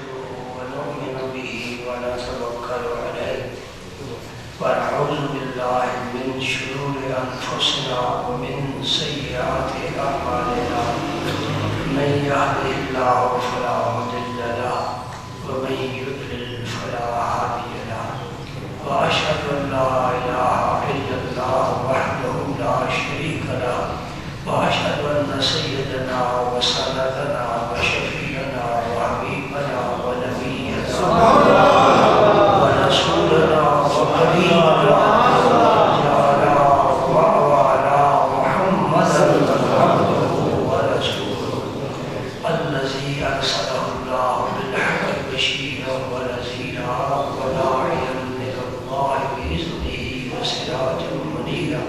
ونستغفره ونؤمن به ونتوكل عليه ونعوذ بالله من شرور أنفسنا ومن سيئات أعمالنا من يهده الله فلا مضل له ومن يضلل فلا هادي له وأشهد أن لا إله إلا الله وحده لا شريك له وأشهد أن سيدنا وسندنا وشفيعنا وحبيبنا ونبينا ورسولنا وقريبنا وجعلنا وأعوانا محمدا عبده ورسوله الذي أرسله الله بالحق بشيرا ونذيرا وداعيا إلى الله بإذنه وسراجا منيرا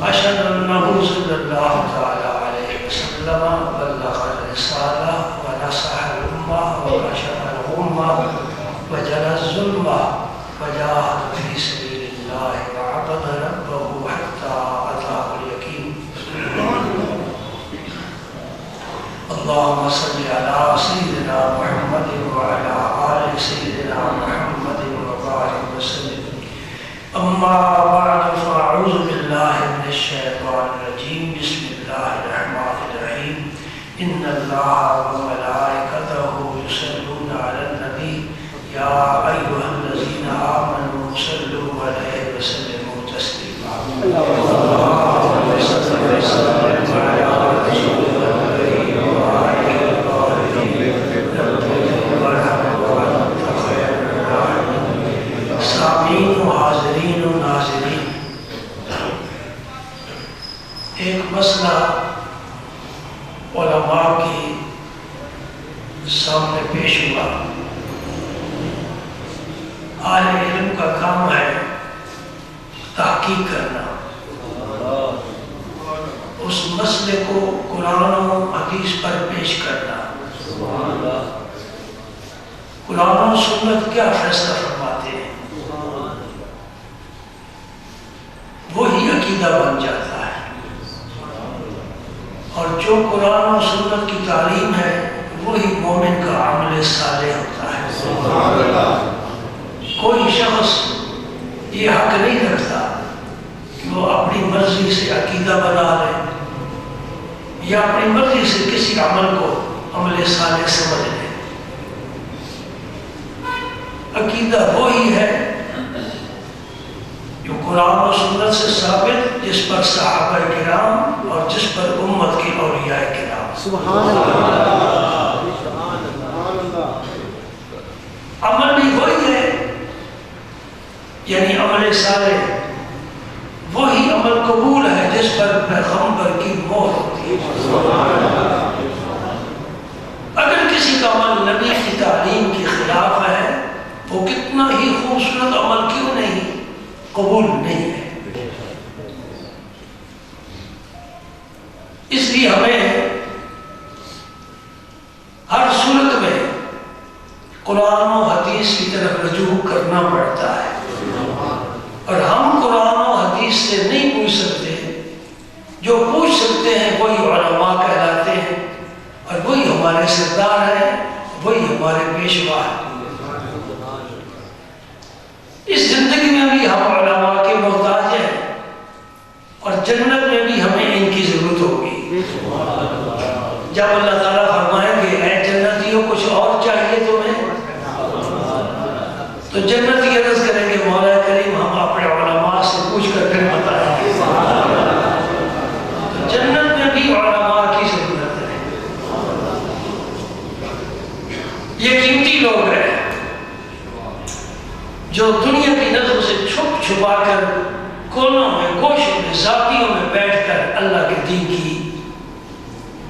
أشهد أنه صلى الله تعالى عليه وسلم بلغ الرسالة ونصح الأمة وكشف الغمة وجلى الظلمة وجاهد في سبيل الله وعبد ربه حتى أتاه اليقين. اللهم صل على سيدنا محمد وعلى آل سيدنا محمد وبارك وسلم. أما بعد فأعوذ بالله من الشيطان الرجيم. بسم الله الرحمن الرحيم. إن الله وملائكته يصلون على النبي يا أيها الذين آمنوا صلوا عليه وسلموا تسليما. اللهم صل وسلم على رسول الكريم وعلى سامعین و حاضرین و ناظرین، ایک مسئلہ علماء کے سامنے پیش ہوا. اہل علم کا کام ہے تحقیق کرنا، اس مسئلے کو قرآن و حدیث پر پیش کرنا. قرآن و سنت کیا فیصلہ فرماتے ہیں وہی عقیدہ بن جاتا ہے، اور جو قرآن و سنت کی تعلیم ہے وہی مومن کا عمل صالح ہوتا ہے. کوئی شخص یہ حق نہیں رکھتا کہ وہ اپنی مرضی سے عقیدہ بنا لے یا اپنی مرضی سے کسی عمل کو عمل صالح سمجھ لے. عقیدہ وہی ہے جو قرآن و سنت سے ثابت، جس پر صحابہ کرام اور جس پر امت کی اولیاء کرام. سبحان اللہ. عمل بھی وہی ہے، یعنی عمل صالح وہی عمل قبول ہے جس پر پیغمبر کی مہر ہوتی ہے. اگر کسی کا عمل نبی کی تعلیم کے خلاف ہے، وہ کتنا ہی خوبصورت عمل کیوں نہیں، قبول نہیں ہے. اس لیے ہمیں ہر صورت میں قرآن و حدیث کی طرف رجوع کرنا پڑتا ہے، اور ہم قرآن و حدیث سے نہیں پوچھ سکتے. جو پوچھ سکتے ہیں وہی علماء کہلاتے ہیں، اور وہی ہمارے سردار ہیں، وہی ہمارے پیشوا ہیں. اس زندگی میں بھی ہم علماء کے محتاج ہیں، اور جنت میں بھی ہمیں ان کی ضرورت ہوگی. جب اللہ تعالیٰ فرمائیں گے اے جنتیوں کچھ اور چاہیے تمہیں، تو جنتی عرض کریں گے مولا کریم ہم اپنے علماء سے پوچھ کر پھر بتائیں گے. تو جنت میں بھی علماء کی ضرورت ہے. یہ قیمتی لوگ ہیں جو دنیا کی نظر سے چھپ چھپا کر کونوں میں، گوشوں میں، ذاتیوں میں بیٹھ کر اللہ کے دین کی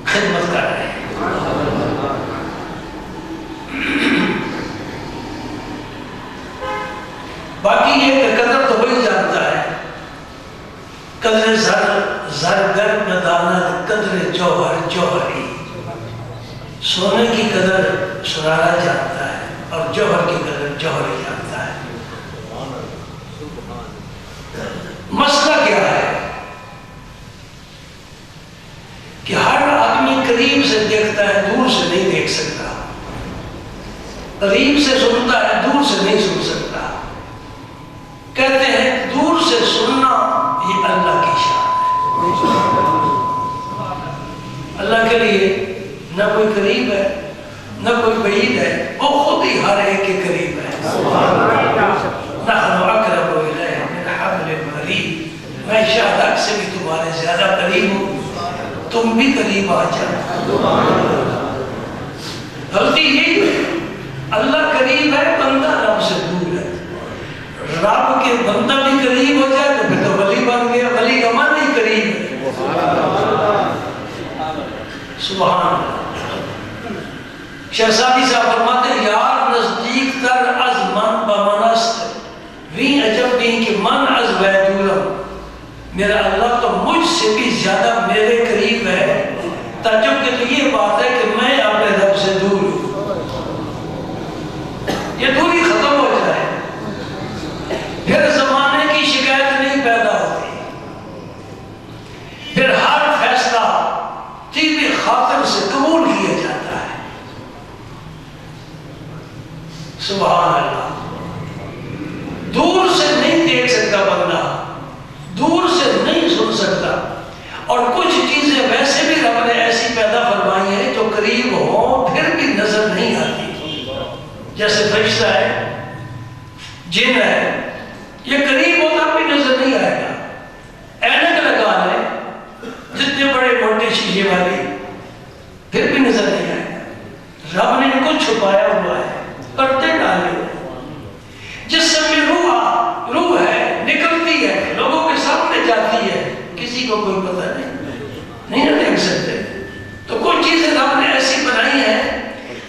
خدمت کر رہے ہیں. باقی یہ کہ قدر تو وہی جانتا ہے. قدر زر گر نداند قدر جوہر جوہری. سونے کی قدر سنارا جانتا ہے اور جوہر کی قدر جوہری جانتا ہے. مسئلہ کیا ہے کہ ہر آدمی قریب سے دیکھتا ہے، دور سے نہیں دیکھ سکتا. قریب سے سنتا ہے، دور سے نہیں سن سکتا۔ کہتے ہیں دور سے سننا یہ اللہ کی شان ہے۔ اللہ کے لیے نہ کوئی قریب ہے نہ کوئی بعید ہے، وہ خود ہی ہر ایک کے قریب ہے۔ نحن اقرب الیہ من حبل الورید، میں شاہد سے بھی تمہارے زیادہ قریب ہوں، تم بھی قریب آ جاؤ۔ غلطی یہی ہے، اللہ قریب ہے، بندہ رب سے دور ہے۔ رب کے بندہ بھی قریب ہو جائے تو پھر تو ولی بن گیا، ولی کا من ہی قریب ہے۔ سبحان اللہ۔ شہزادی صاحب فرماتے ہیں یار نزدیک تر از من بمنست وی عجب نہیں کہ من از ویدورم، میرا اللہ تو مجھ سے بھی زیادہ میرے قریب ہے۔ تعجب کے تو یہ بات ہے کہ میں اپنے رب سے دور ہوں۔ یہ دوری ختم ہو جائے پھر زمانے کی شکایت نہیں پیدا ہوتی، پھر ہر فیصلہ طیب خاطر سے قبول کیا جاتا ہے۔ سبحان اللہ۔ دور سے نہیں دیکھ سکتا بندہ، دور سے نہیں سن سکتا، اور کچھ چیزیں ویسے بھی رب نے ایسی پیدا فرمائی ہیں جو قریب ہو پھر بھی نظر نہیں آتی، جیسے فرشتہ ہے، جن ہے، یہ قریب ہوتا بھی نظر نہیں آئے گا۔ اینک لگا لے جتنے بڑے موٹے شیشے والی پھر بھی نظر نہیں آئے گا۔ رب نے ان کو چھپایا ہوا ہے، پردے ڈالے ہوئے۔ جس میں روح ہے، نکلتی ہے، لوگوں کے سامنے جاتی ہے، کسی کو کوئی پتہ نہیں دیکھ سکتے۔ تو کچھ چیزیں رب نے ایسی بنائی ہیں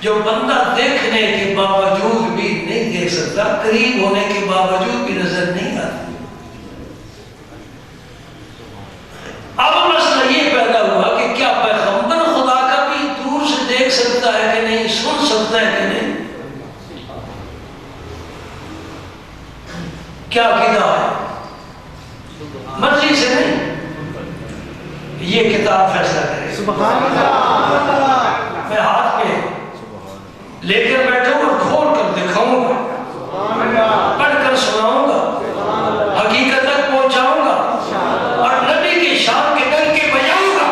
جو بندہ دیکھنے کے باوجود بھی نہیں دیکھ سکتا، قریب ہونے کے باوجود بھی نظر نہیں آتی۔ اب مسئلہ یہ پیدا ہوا کہ کیا پیغمبر خدا کا بھی دور سے دیکھ سکتا ہے کہ نہیں، سن سکتا ہے کہ نہیں؟ کیا عقیدہ ہے؟ مرضی سے نہیں، یہ کتاب فیصلہ کرے۔ سبحان اللہ۔ میں ہاتھ پہ لے کر بیٹھوں اور کھول کر دکھاؤں گا، پڑھ کر سناؤں گا، حقیقت تک پہنچاؤں گا، اور نبی کی شان کے ڈر کے بجاؤں گا۔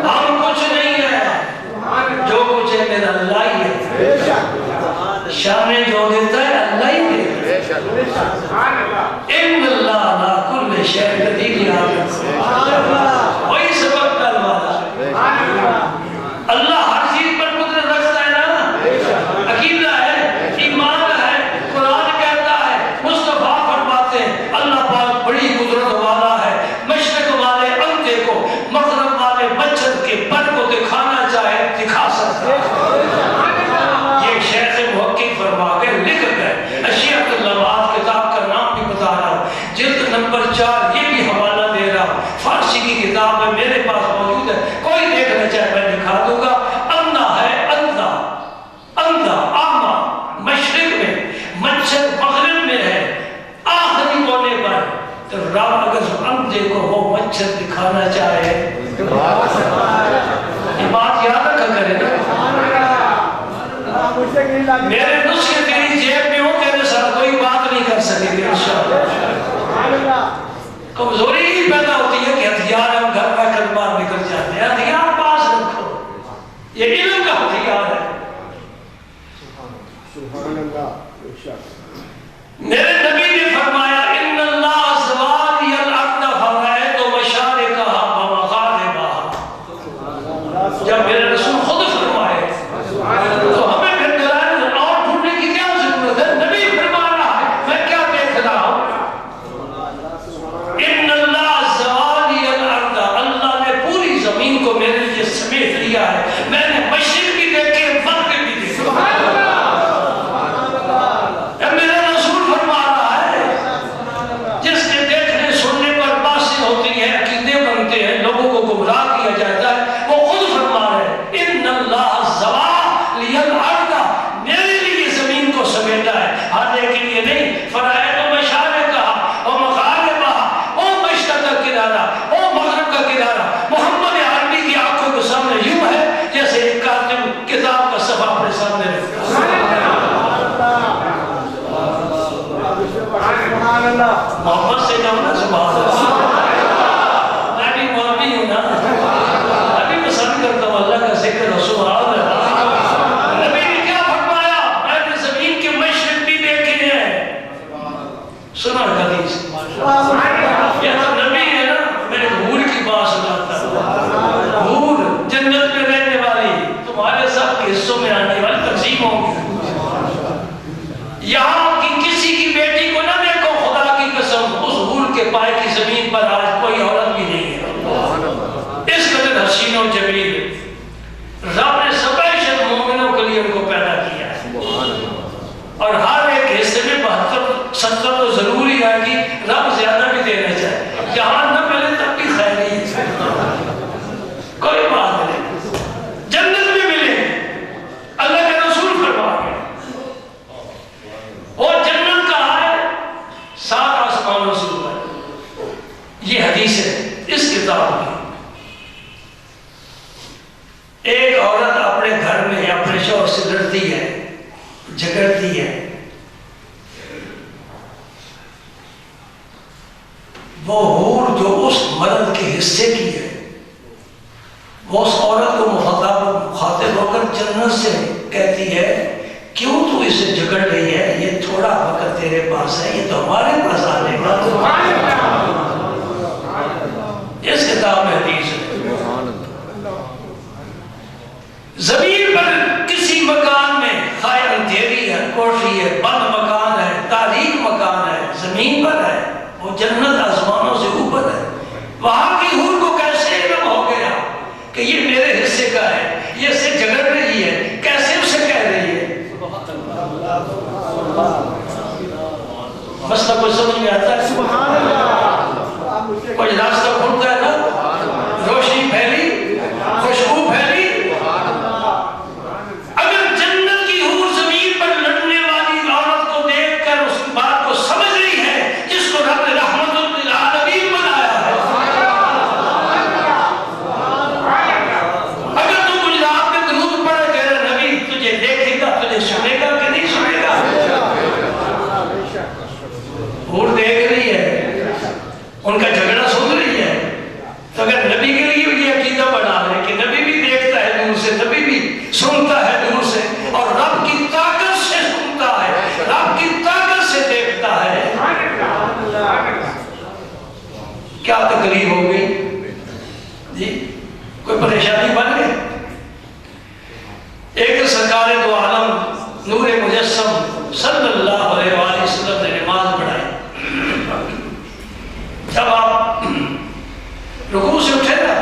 ہم کچھ نہیں ہے، جو کچھ ہے میرا اللہ ہی ہے، شانیں جو دیتا ہے اللہ ہی دیتا ہے۔ ان اللہ علی کل شیء قدیر، یاد رکھو، وہی سبق کا الوعدہ۔ اللہ ہر چیز پر قدرت رکھتا ہے نا، عقیدہ ہے، ایمان ہے، قرآن کہتا ہے، مصطفیٰ فرماتے ہیں اللہ پاک بڑی قدرت والا ہے، مشرق والے اندھے کو مغرب والے مچھر کے پر کو دکھانا چاہے دکھا سکتا ہے۔ یہ شیخ محقق فرما کے لکھ گئے، اشیاء اللوات کتاب کا نام بھی بتا رہا ہوں، جلد نمبر 4، یہ بھی حوالہ دے رہا ہوں، فارسی کی کتاب ہے، میرے پاس موجود ہے، کوئی دیکھنا چاہے میں دکھا دوں گا۔ اندھا ہے، اندھا آما مشرق میں، مچھر مغرب میں ہے، آخری کونے پر، تو رب اگر اندھے کو وہ مچھر دکھانا چاہے، یہ بات یاد رکھا کرے نا۔ میرے نسخے تیری جیب میں ہو، تیرے ساتھ کوئی بات نہیں کر سکے گی انشاءاللہ۔ کمزوری ہی پیدا ہوتی ہے کہ ہتھیار ہم گھر میں کر باہر نکل جاتے ہیں، ہتھیار پاس رکھو، یہ علم کا ہتھیار ہے۔ میرے نبی نے فرمایا ان اللہ زوالی الارض فرائض مشارقها ومغاربها، جب میرے رسول خود فرمائے تو ہمیں پھر دلائل اور ڈھونڈنے کی کیا ضرورت ہے؟ نبی فرما رہا ہے، میں کیا دیکھ رہا ہوں؟ ان اللہ زوالی الارض، اللہ نے پوری زمین کو میرے لیے سمیٹ لیا ہے، میں نے مشرق بھی دیکھے، مغرب بھی دیکھے۔ میرا رسول فرما رہا ہے جس کے دیکھنے سننے پر باتیں ہوتی ہیں، عقیدے بنتے ہیں، لوگوں کو گمراہ کیا جاتا ہے، وہ خود فرما رہے ہیں یہاں کی کسی کی بیٹی کو نہ دیکھو، خدا کی قسم اس حور کے پائے کی زمین پر آج کوئی عورت بھی نہیں ہے اس قدر حسین و جمیل رب نے سپیشل مومنوں کے لیے ان کو پیدا کیا ہے، اور ہر ایک حصے میں 72-70 تو ضروری ہے کہ رب زیادہ بھی دینا چاہے، جہاں نہ ملے تب بھی خیر ہی ہے، کوئی بات نہیں، جنت میں ملے اللہ کے رسول فرما گئے وہ جنت کہاں ہے؟ 7 آسمانوں سے اوپر، یہ حدیث ہے اس کتاب میں۔ ایک عورت اپنے گھر میں اپنے شوہر سے لڑتی ہے، جھگڑتی ہے، وہ حور جو اس مرد کے حصے کی ہے وہ اس عورت کو مخاطب ہو کر جنت سے کہتی ہے کیوں تو اس سے جھگڑ رہی ہے، یہ تھوڑا وقت تیرے پاس ہے، یہ تو ہمارے پاس آنے کا۔ اس کتاب میں حدیث ہے۔ زمین پر کسی مکان میں خواہ اندھیری ہے، کوٹھی ہے، بند مکان ہے، تاریک مکان ہے، زمین پر ہے، وہ جنت آسمانوں سے اوپر ہے، وہاں کی حور کو کیسے علم ہو گیا کہ یہ میرے حصے کا ہے، یہ اس سے جھگڑ رہی ہے، کیسے اسے کہہ رہی ہے؟ مسئلہ کوئی سمجھ میں آتا ہے؟ سبحان اللہ، کوئی راستہ کھلتا ہے نا، روشنی پھیلی، خوشبو پھیلی۔ اگر جنت کی حور زمین پر لڑنے والی عورت کو دیکھ کر اس بات کو سمجھ رہی ہے جس کو رب نے رحمت للعالمین بنایا ہے، اگر تو گجرات میں درود پڑھے تیرا نبی تجھے دیکھے گا، تجھے سنے گا کہ نہیں سنے گا؟ حور دیکھ رہی ہے، ان کا جھگڑا سن رہی ہے، تو اگر نبی کے لیے بھی یہ عقیدہ بنا لے کہ نبی بھی دیکھتا ہے دور سے، نبی بھی سنتا ہے دور سے، اور رب کی طاقت سے سنتا ہے، رب کی طاقت سے دیکھتا ہے، کیا تکلیف ہو گئی جی؟ کوئی پریشانی بن گئی؟ ایک سرکار دو عالم نور مجسم صلی اللہ علیہ وآلہ وسلم نے نماز پڑھائی، جب آپ رکوع سے اٹھے نا،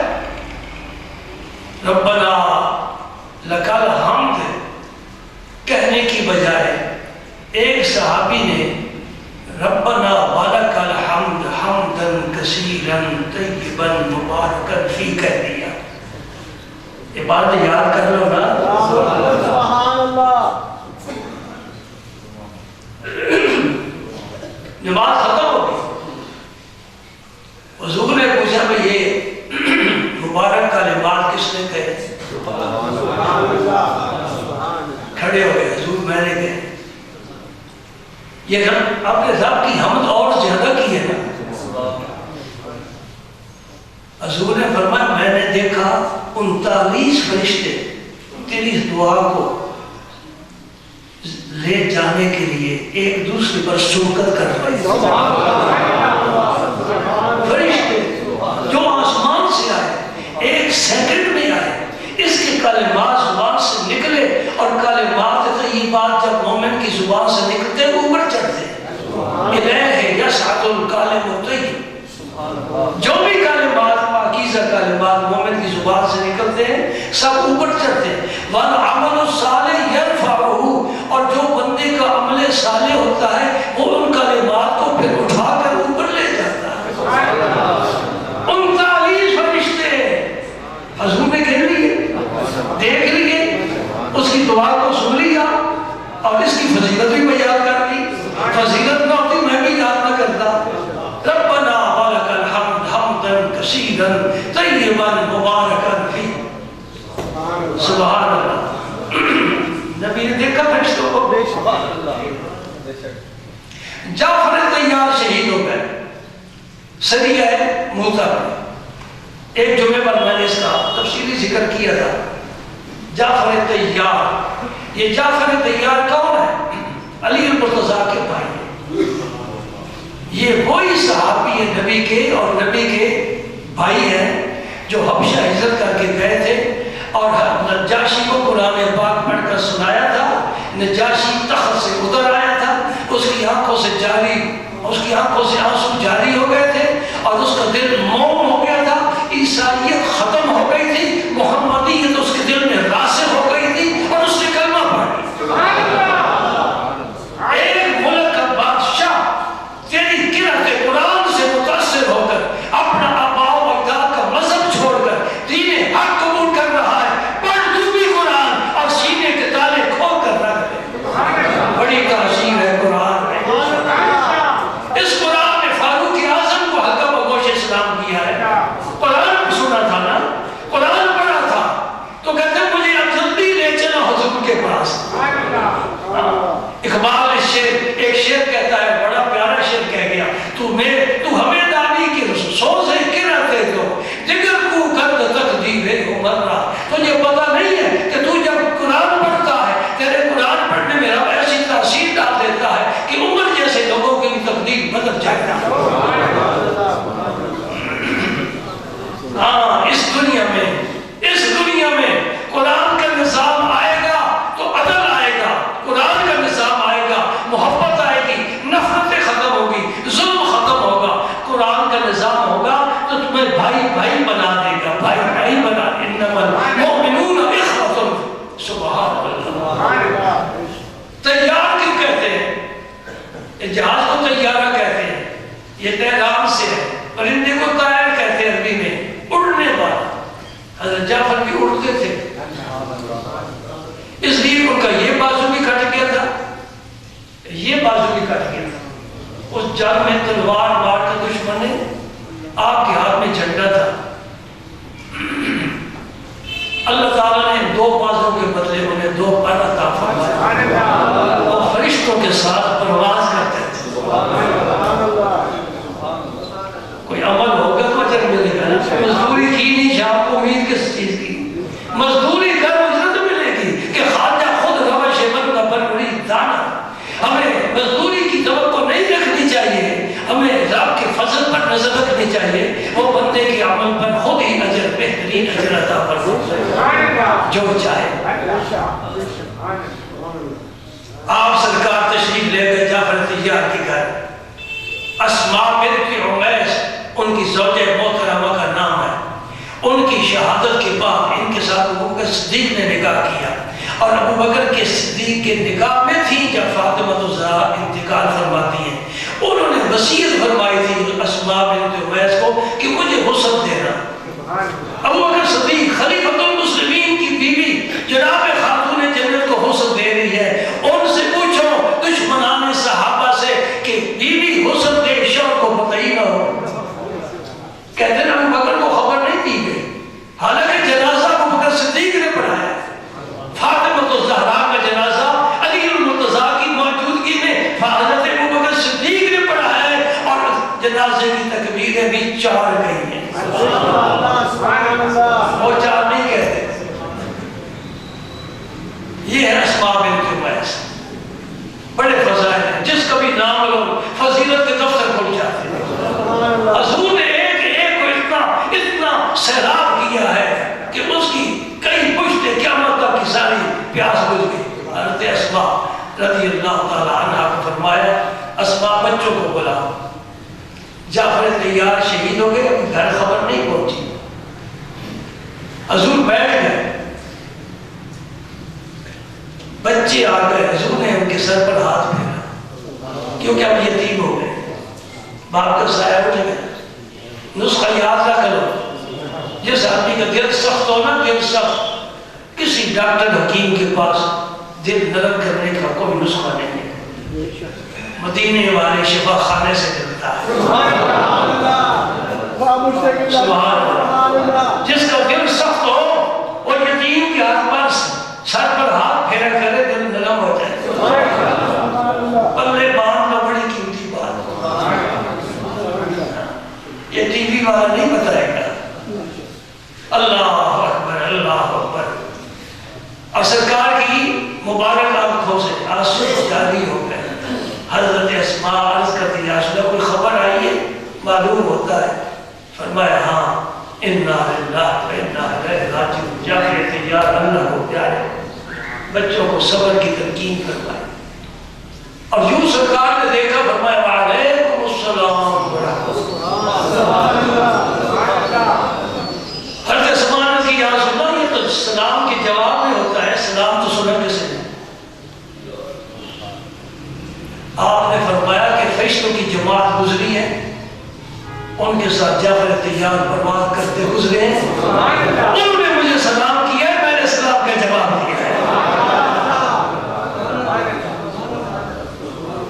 ربنا لک الحمد کہنے کی بجائے ایک صحابی نے ربنا ولک الحمد حمدا کثیرا طیبا مبارکا فی کہہ دیا۔ یہ بات یاد کر لو نا، سبحان اللہ، نماز ختم ہو گئی، حضور نے پوچھا بھئی یہ مبارک کلمات کس نے کہے؟ کھڑے ہو گئے، حضور میں نے کہے، یہ اپنے رب کی حمد اور زیادہ کی ہے نا؟ حضور نے فرمایا میں نے دیکھا 39 فرشتے تیری اس دعا کو لے جانے کے لیے ایک دوسرے پر شوکت کر رہے ہیں، فرشتے جو آسمان سے آئے، ایک سیکنڈ میں آئے، اس کے کلمات زبان سے نکلے، اور کلمات طیبات جب مومن کی زبان سے نکلتے وہ اوپر چڑھتے ہیں، الہ یصعد الکلم الطیب، جو بھی کلمات پاکیزہ کلمات مومن کی زبان سے نکلتے ہیں سب اوپر چڑھتے ہیں، والعمل الصالح یرفعہ، اور جو بندے کا عمل صالح ہوتا ہے وہ ان کلمات کو پھر اٹھا کر اوپر لے جاتا ہے۔ 39 فرشتے حضور نے کہہ لیے، دیکھ لیے، اس کی دعا کو سن لیا، اور اس کی فضیلت بھی میں یاد کر لی، فضیلت نہ ہوتی میں بھی یاد نہ کرتا۔ ربنا ولک الحمد حمدا کثیرا طیبا مبارکا فی، سبحان اللہ۔ نبی نے دیکھا فرشتوں کو، جعفر طیار شہید ہو گئے سریہ موتہ میں، ایک جمعے پر میں نے اس کا تفصیلی ذکر کیا تھا۔ جعفر طیار، یہ جعفر طیار کون ہے؟ علی المرتضیٰ کے بھائی، یہ وہی صحابی ہے نبی کے، اور نبی کے بھائی ہیں جو حبشہ ہجرت کر کے گئے تھے، اور نجاشی کو قرآن پاک پڑھ کر سنایا تھا، نجاشی تخت سے اتر آیا تھا، کی آنکھوں سے آنسو جاری ہو گئے تھے اور اس کا دل موم ہو گیا تھا. عیسائیت ختم ہو گئی تھی, محمدیت اس کے دل میں راسخ ہو گئی تھی اور اس نے کلمہ پڑھا. ایک ملک کا بادشاہ تیری قرأت قرآن سے متاثر ہو کر اپنا آباء و اجداد کا مذہب چھوڑ کر دین حق قبول کر رہا ہے. پڑھ تو بھی قرآن اور سینے کے تالے کھول کر رکھ دے. بڑی تاثیر ہے قرآن میں. اس قرآن نے فاروق اعظم کو حلقہ بگوش اسلام کیا ہے. قرآن سنا تھا نا, قرآن پڑھا تھا تو کہتے ہیں مجھے اب جلدی لے چلا حضور کے پاس. اقبال ایک شعر کہتا ہے, بڑا پیارا شعر کہہ گیا, تو ہمیں دانی کی سوز ہے کرتے تو جگر کو کرد تقدیر عمر رہا. تجھے پتہ نہیں ہے کہ تو جب قرآن پڑھتا ہے تیرے قرآن پڑھنے میں رب ایسی تاثیر ڈال دیتا ہے کہ عمر جیسے لوگوں کی بھی تقدیر بدل جائے گا. ہاں, اس دنیا میں قرآن کا نظام آئے گا تو عدل آئے گا, قرآن کا نظام آئے گا, محبت آئے گی, نفرتیں ختم ہوگی, ظلم ختم ہوگا. قرآن کا نظام ہوگا تو تمہیں بھائی بھائی بنا دے گا, بھائی بھائی بنا. انما المؤمنون اخوة. سبحان اللہ. تیار کیوں کہتے ہیں؟ جہاز کو تیارہ کہتے ہیں, یہ طیران سے ہے. پرندے کو طائر کہتے ہیں عربی میں, اڑنے والا. حضرت جعفر بھی اڑتے تھے, اس لیے ان کا یہ بازو بھی کٹ گیا تھا, یہ بازو بھی کٹ گیا تھا. اس جنگ میں تلوار مار کے دشمن نے, آپ کے ہاتھ میں جھنڈا تھا. اللہ تعالیٰ نے دو بازو کے بدلے انہیں دو پر عطا فرمایا. وہ فرشتوں کے ساتھ پرواز کرتے تھے. کوئی عمل ہوگا تو اجر ملے گا. مزدوری کی نہیں, شاہ کو امید کس چیز کی؟ مزدوری کر اجرت ملے گی کہ خواجہ خود روش بندہ بنوری دانا. ہمیں مزدوری کی توقع نہیں رکھنی چاہیے, ہمیں رب کے فضل پر نظر رکھنی چاہیے. وہ بندے کے عمل پر خود ہی اجر, بہترین اجر عطا فرمائے جو چاہے. آپ سرکار تشریف لے گئے جعفر طیار کے گھر. اسماء بنت عمیس ان کی زوجہ محترمہ کا نام ہے. ان کی شہادت کے بعد ان کے ساتھ ابو بکر صدیق نے نکاح کیا, اور ابو بکر کے صدیق کے نکاح میں تھی جب فاطمہ الزہرا انتقال فرماتی ہیں. انہوں نے وصیت فرمائی تھی اسماء بنت عمیس کو کہ مجھے وصیت دینا. ابو بکر صدیق خلیفۃ المسلمین کی بیوی جناب خاتون جنت کو وصیت دے رہی ہے. ان سے پوچھو دشمنان صحابہ سے کہ بیوی وصیت دے, شوہر کو پتہ ہی نہ ہو. کہتے ہیں ابو بکر کو خبر نہیں دی گئی, حالانکہ جنازہ ابو بکر صدیق نے پڑھایا. فاطمہ الزہرا کا جنازہ علی المرتضیٰ کی موجودگی میں حضرت ابو بکر صدیق نے پڑھایا ہے, اور جنازے کی تکبیریں بھی 4 گئی ہیں. وہ 4 نہیں کہتے. یہ ہے اسماء بنت عمیس. بڑے فضائل ہیں, جس کا بھی نام لو فضیلت کے دفتر کھل جاتے ہیں. حضور نے ایک کو اتنا سیراب کیا ہے کہ اس کی کئی پشتیں قیامت تک کی ساری پیاس بجھ گئی. حضرت اسماء رضی اللہ تعالی عنہ کو فرمایا, اسماء بچوں کو بلاؤ. جعفر طیار شہید ہو گئے, گھر خبر نہیں پہنچی. حضور بیٹھ گئے, بچے آ گئے. حضور نے ان کے سر پر ہاتھ پھیرا کیونکہ اب یتیم ہو گئے, باپ کا سایہ اٹھ گیا. نسخہ یاد نہ کرو, جس آدمی کا دل سخت ہو نا, دل سخت, کسی ڈاکٹر حکیم کے پاس دل نرم کرنے کا کوئی نسخہ نہیں ہے. مدینے والے شفا خانے سے ملتا ہے. سبحان اللہ. جس کا دل سخت ہو اور یتیم کے ہاتھ پر سر پر ہاتھ پھیرا کرے, دل نرم ہو جائے. پلے باندھ لو, بڑی قیمتی بات. یہ ٹی وی والا نہیں بتائے گا. اللہ اکبر, اللہ اکبر. اور سرکار کی مبارک آنکھوں سے آنسو جاری ہو گئے. حضرت اسماء عرض کرتی یا رسول اللہ, کوئی خبر آئی ہے؟ معلوم ہوتا ہے. فرمایا ہاں, انا للہ و انا الیہ راجعون. جعفر طیار اللہ کو پیارے بچوں کو صبر کی تلقین کروائی, اور یوں سرکار نے دیکھا, فرمایا وعلیکم السلام حضرت عثمان کی یا رسول اللہ یہ تو سلام کے جواب میں ہوتا ہے، سلام تو سنا کیسے ہے؟ آپ نے فرمایا کہ فرشتوں کی جماعت گزری ہے، ان کے ساتھ جعفر طیار برباد کرتے گزرے ہیں، انہوں نے مجھے سلام کیا ہے، میں نے سلام کا جواب دیا ہے۔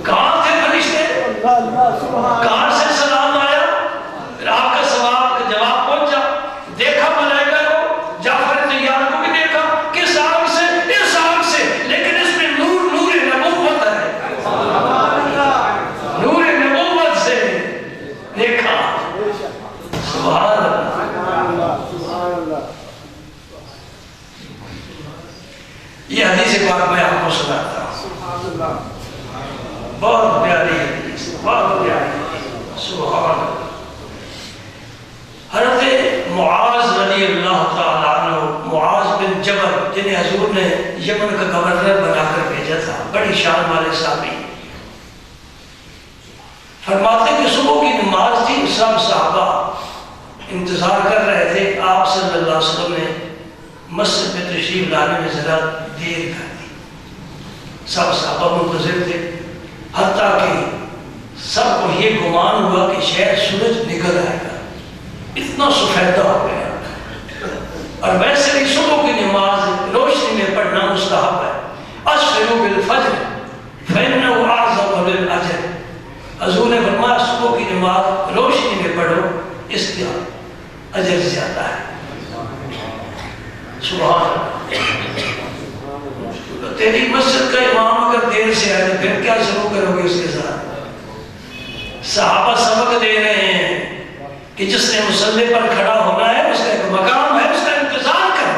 کہاں تھے فرشتے؟ کہاں سے سلام آیا؟ پھر آپ کا سوال کا جواب پہنچا، دیکھا ملائکہ کو، جعفر طیار کو بھی دیکھا، کس آگ سے؟ اس آگ سے، لیکن اس میں نور نبوت ہے، نور نبوت سے دیکھا۔ سبحان اللہ۔ یہ حدیث پاک میں آپ کو سناتا ہوں، بہت پیاری حدیث، بہت پیاری حدیث۔ سبحان اللہ۔ حضرت معاذ رضی اللہ تعالیٰ عنہ، معاذ بن جبل جنہیں حضور نے یمن کا گورنر بنا کر بھیجا تھا، بڑی شان والے صحابی، فرماتے کہ صبح کی نماز تھی، سب صحابہ انتظار کر رہے تھے، آپ صلی اللہ علیہ وسلم نے مسجد میں تشریف لانے میں ذرا دیر کر دی، سب صحابہ منتظر تھے، حتیٰ کہ سب کو یہ گمان ہوا کہ شاید سورج نکل آئے گا، اتنا سفیدہ ہو گیا۔ اور ویسے بھی صبح کی نماز روشنی میں پڑھنا مستحب ہے، اسفروا بالفجر فإنه أعظم للأجر، حضور نے فرمایا صبح کی نماز روشنی میں پڑھو، اس کا اجر زیادہ ہے۔ سبحان اللہ۔ تیری مسجد کا امام اگر دیر سے آئے تو پھر کیا شروع کرو گے اس کے ساتھ؟ صحابہ سبق دے رہے ہیں کہ جس نے مصلی پر کھڑا ہونا ہے اس کا ایک مقام ہے، اس کا انتظار کرو۔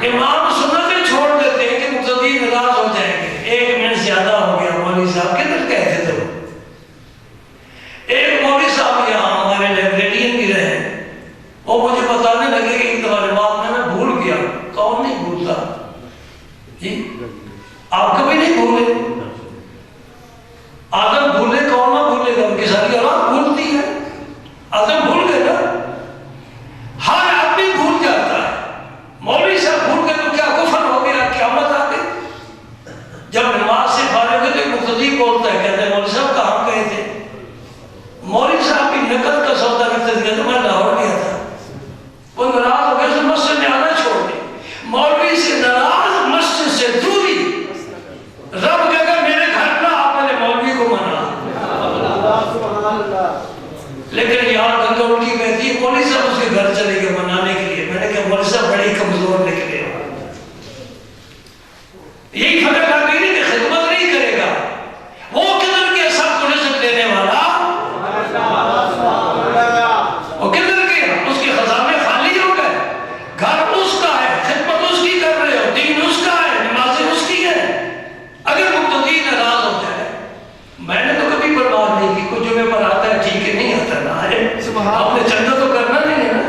امام سنتیں چھوڑ دیتے ہیں کہ مقتدی ناراض ہو جائیں گے، 1 منٹ زیادہ ہو گیا، مولوی صاحب کدھر کہتے تھے؟ ایک مولوی صاحب یہاں ہمارے لائبریرین بھی رہے، وہ مجھے بتانے لگے کہ ایک دفعہ نماز میں بھول گیا۔ کون نہیں بھولتا جی؟ آپ کبھی نہیں بھولے؟ آدم بھولے، کون نہ بھولے گا؟ ان کی ساری اولاد بھولتی ہے، آدم بھول گئے نا، ہر آدمی بھول جاتا ہے۔ مولوی صاحب بھول گئے تو کیا کفر ہو گیا؟ قیامت آ گئی؟ جب نماز سے فارغ ہوئے تو ایک مقتدی بولتا ہے، کہتے ہیں مولوی صاحب کہاں گئے تھے؟ مولوی صاحب بھی نقد کا سودا کرتے تھے، کہتے میں لاہور گیا تھا۔ وہ ناراض ہو گئے تو مسجد میں آنا چھوڑ دے، مولوی سے ناراض، مسجد سے دوری، رب کہے گا میرے گھر نہ آپ نے مولوی کو منا۔ لیکن یہاں گنگا الٹی کہتی ہے مولوی صاحب اس کے گھر چلے گئے منانے کے لیے۔ میں نے کہا مولوی صاحب بڑے کمزور نکلے ہو، یہی فکر لگ گئی کہ خدمت نہیں کرے گا، وہ کدھر کے سب کو رزق دینے والا، وہ کدھر گیا؟ اس کے خزانے خالی ہو گئے، گھر اس کا ہے، خدمت اس کی کر رہے ہو، دین اس کا ہے، نمازیں اس کی ہے۔ اگر مقتدی ناراض ہو جائے، میں نے تو کبھی پرواہ نہیں کی، کوئی جمعے پر آتا ہے ٹھیک ہے، نہیں آتا نہ ہے، آپ نے چندہ تو کرنا نہیں ہے نا،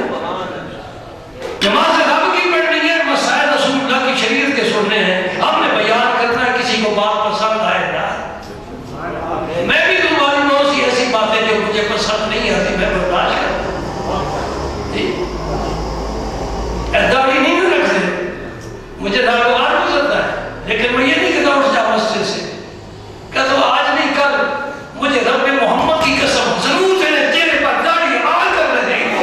نماز رب کی پڑھنی ہے، مسائل رسول اللہ کی شریعت کے سننے ہیں، ہم نے بیان کرنا ہے، کسی کو بات پسند آئے نہ۔ میں بھی تمہاری بہت سی ایسی باتیں جو مجھے پسند نہیں آتی میں برداشت کرتا ہوں، داڑھی نہیں رکھتے، مجھے ناگوار گزرتا ہے، لیکن میں یہ نہیں کہتا اٹھ جا مسجد سے، کہتا ہوں آج نہیں کل مجھے رب محمد کی قسم ضرور تیرے پر داڑھی آ کر رہے گی۔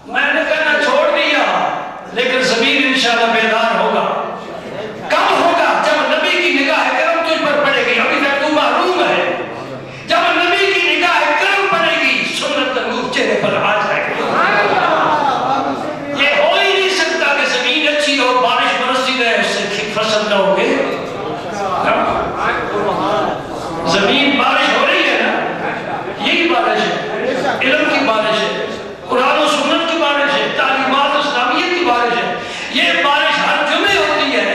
میں نے کہنا چھوڑ دیا، لیکن ضمیر انشاءاللہ بیدار ہوگا۔ کب ہوگا؟ جب نبی کی نگاہ کرم تجھ پر پڑے گی، ابھی تک تو محروم ہے، جب نبی کی نگاہ کرم پڑے گی سنت نور چہرے پر آ جائے گی۔ یہ ہو ہی نہیں سکتا کہ زمین اچھی ہو، بارش برستی رہے، اس سے فصل نہ ہوگی۔ زمین بارش ہو رہی ہے نا، یہی بارش ہے، علم کی بارش ہے، قرآن و سنت کی بارش ہے، تعلیمات اسلامیت کی بارش ہے۔ یہ بارش ہر جمعے ہوتی ہے،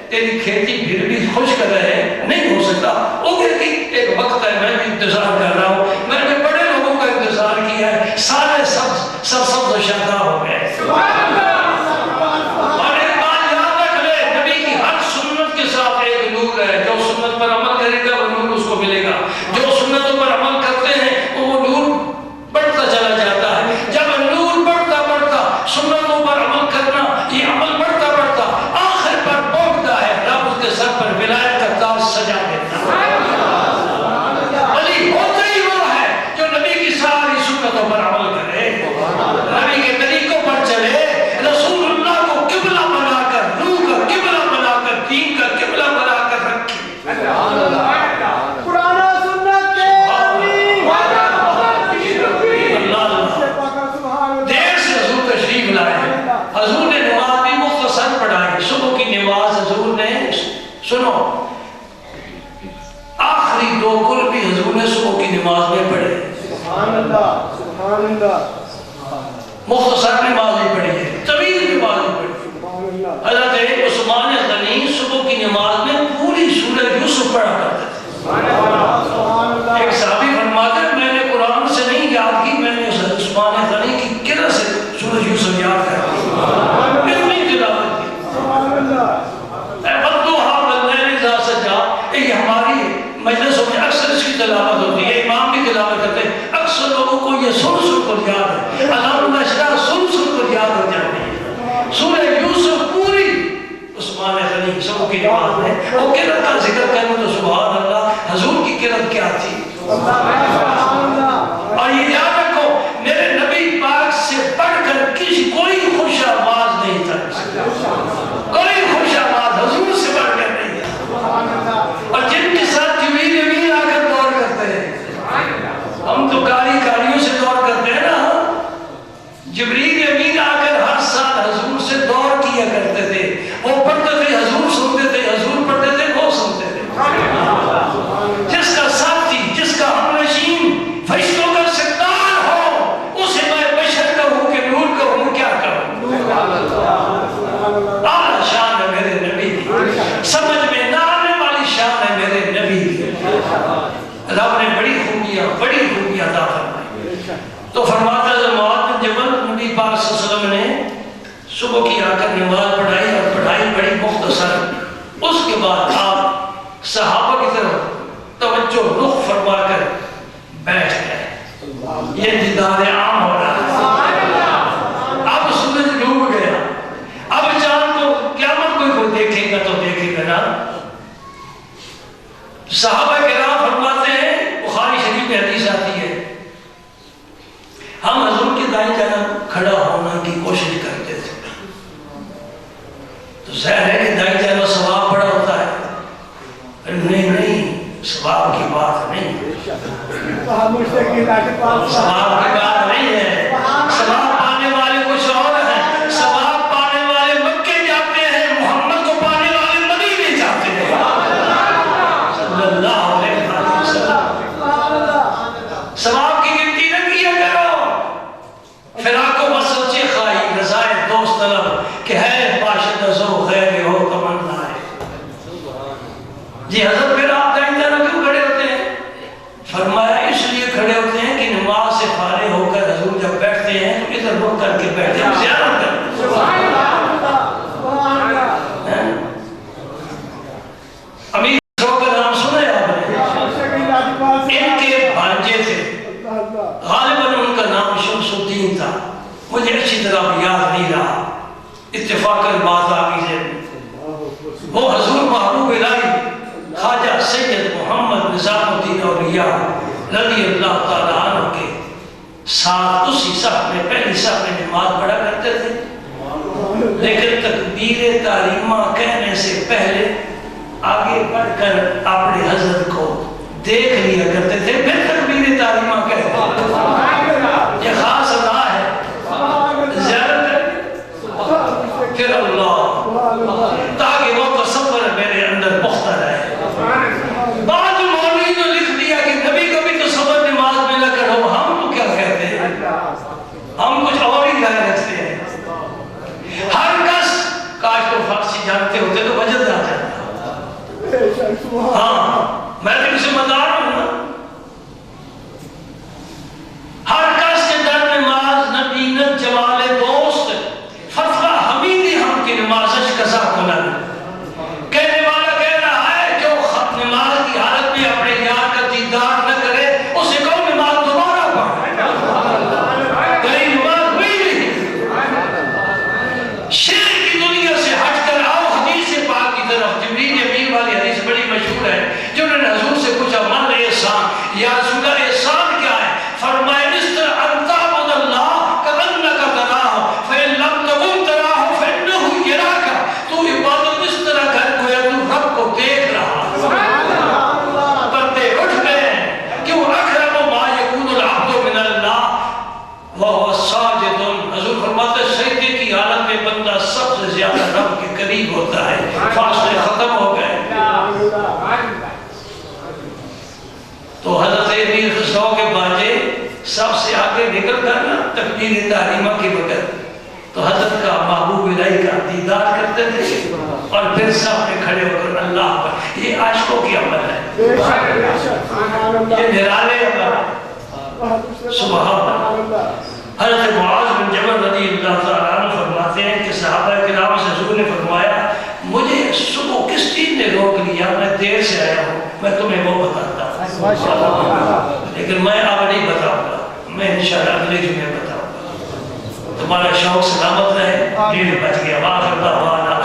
تیری کھیتی پھر بھی خشک رہے نہیں ہو سکتا، اگے گی، ایک وقت ہے، میں بھی انتظار کر رہا ہوں، میں نے بڑے لوگوں کا انتظار کیا ہے، سارے سبز و شاداب ہو گئے۔ اور ایک بات یاد رکھ لے، نبی کی سنتوں پر عمل کرتے ہیں وہ نور بڑھتا چلا جاتا ہے. جب نور بڑھتا بڑھتا سنتوں پر عمل کرنا یہ عمل بڑھتا بڑھتا آخر پر پہنچتا ہے رب اس کے سر پر ولایت کا تاج سجا دیتا ہے. ولی ہوتا ہی وہ ہے جو نبی کی ساری سنتوں پر عمل کرے, نبی کے طریقوں پر چلے, رسول اللہ کو قبلہ بنا کر, روح کا قبلہ بنا کر, دین کا قبلہ بنا کر رکھے. قرآن و سنت کے دیر سے حضور تشریف لائے. حضور نے نماز بھی مختصر پڑھائی. صبح کی نماز حضور نے, سنو, آخری 2 کل بھی حضور نے صبح کی نماز میں پڑھے. سبحان اللہ, سبحان اللہ. مختصر نماز بھی پڑھی ہے, طویل نماز بھی پڑھی. حضرت عثمان غنی صبح کی نماز میں پوری سورہ یوسف پڑھا کرتے تھے. ایک صحابی فرماتے ہیں میں نے قرآن سے نہیں یاد کی, میں نے عثمان غنی کی قرأت سے سورہ یوسف یاد کر دی. اتنی تلاوت کی. فَضُّوحَا وَاللَّيْلِ إِذَا سَجَىٰ, یہ ہماری مجلسوں میں اکثر اس کی تلاوت ہوتی ہے, امام بھی تلاوت کرتے ہیں. اکثر لوگوں کو یہ سن سن کر یاد ہے, علام نشرہ سن سن کر یاد ہو جاتی ہے. سورہ یوسف پوری عثمان غنی صبح کی نماز میں, وہ قرأت کا ذکر کرنے تو سبحان اللہ, حضور کی قرأت کیا تھی. اور یہ یاد رکھو میرے نبی پاک سے پڑھ کر کسی کوئی خوش آواز نہیں تھا, کوئی خوش آواز حضور سے پڑھ کر نہیں تھا. اور جن کے ساتھ جبریل امین آ کر دور کرتے ہیں, ہم تو کاریوں سے دور کرتے ہیں نا, جبریل امین آ کر ہر سال حضور سے دور کیا کرتے تھے. وہ پڑھتے تھے حضور سنتے تھے, حضور پڑھتے تھے وہ سنتے تھے. جس کا ساتھی, جس کا ہمنشین فرشتوں کا سردار ہو, اسے میں بشر کہوں کہ نور کہوں, کیا کہوں. اعلیٰ شان ہے میرے نبی کی, سمجھ میں نہ آنے والی شان ہے میرے نبی کی. رب نے بڑی خوبیاں عطا فرمائی. تو فرماتا ہے معاذ بن جبل, نبی پاک صلی اللہ علیہ وسلم نے صبح کی آ کر نماز پڑھائی اور پڑھائی بڑی مختصر. اس کے بعد آپ صحابہ کی طرف توجہ رخ فرما کر بیٹھ گئے. یہ دیدار عام ہو رہا ہے. اب سورج ڈوب گیا, اب چاند کو قیامت کوئی دیکھے گا تو دیکھے گا نا. صحابہ کرام فرماتے ہیں, بخاری شریف میں حدیث آتی ہے, ہم حضور کی دائیں جانب کھڑا ہونے کی کوشش کرتے تھے. تو ظاہر ہے کہ دائیں جانب ثواب بڑا ہوتا ہے. نہیں, ثواب کی بات نہیں, ثواب کی بات نہیں ہے. ثواب پانے والے کچھ اور ہیں. ثواب پانے والے مکے جاتے ہیں, محمد کو پانے والے مدینے جاتے ہیں صلی اللہ علیہ وسلم. ثواب کی گنتی نہ کیا کرو. فراق و وصل چی خواہی, رضائے دوست طلب کہ ہے پاشد زو خیر ہو تمنا ہے. جی حضرت پھر آپ دائیں جانب کیوں کھڑے ہوتے ہیں؟ فرمایا اس لیے کھڑے ہوتے ہیں کہ نماز سے فارغ ہو کر حضور جب بیٹھتے ہیں تو ادھر رک کر کے بیٹھتے ہیں, زیارت کرتے ہیں. امیر خسرو کا نام سنا ہے آپ نے؟ ان کے بھانجے تھے, غالباً ان کا نام شمس الدین تھا, مجھے اچھی طرح یاد نہیں رہا, اتفاقاً بات آ گئی ہے. وہ حضور محبوب الہی خواجہ سید محمد نظام الدین اولیاء رضی اللہ تعالیٰ عنہ کے ساتھ اسی صف میں, پہلی صف میں نماز پڑھا کرتے تھے. لیکن تکبیر تحریمہ کہنے سے پہلے آگے بڑھ کر اپنے حضرت کو دیکھ لیا کرتے تھے, پھر تکبیر تحریمہ کہتے تھے. یہ خاص ادا ہے, زیارت پھر اللہ, تاکہ وہ تصور میرے اندر پختہ رہے. بعض مولوی نے لکھ دیا کہ نبی کبھی تصور نماز میں نہ کرو. ہم تو کیا کہتے ہیں, ہم کچھ اور ہی رائے رکھتے ہیں. ہر کس, کاش تو فارسی جانتے ہوتے تو وجد آ جاتا. ہاں, میں تو اسے مدار ہوں نا, رسول اللہ احسان کیا ہے؟ فرمائے نستر انتا عبد اللہ کانکا تراہو فإن لم تکن تراہو فإنہو یراکا، تو عبادت اس طرح کر گویا تو رب کو دیکھ رہا۔ بندے اٹھ گئے، کیوں اکرم ما یکون العبد من اللہ وہو ساجد، حضور فرماتے سجدے کی حالت میں بندہ سب سے زیادہ رب کے قریب ہوتا ہے، فاصلے ختم ہو گئے۔ تو حضرت امیر خسرو کے باجے سب سے آگے نکل کر نا تکبیر تحریمہ کے بغیر تو حضرت کا محبوب الہی کا دیدار کرتے تھے اور پھر سب میں کھڑے ہو کر اللہ پر، یہ عاشقوں کی عمل ہے، یہ نرالے عمل۔ سبحان اللہ۔ حضرت معاذ بن جبل رضی اللہ تعالیٰ عنہ فرماتے ہیں کہ صحابہ کرام سے حضور نے فرمایا مجھے صبح کس چیز نے روک لیا، میں دیر سے آیا ہوں، میں تمہیں وہ بتاتا ہوں، لیکن میں اب نہیں بتاؤں گا، میں انشاءاللہ اگلے جمعے بتاؤں گا۔ تمہارا شوق سلامت رہے، دیر بچ گیا، واخر دعوانا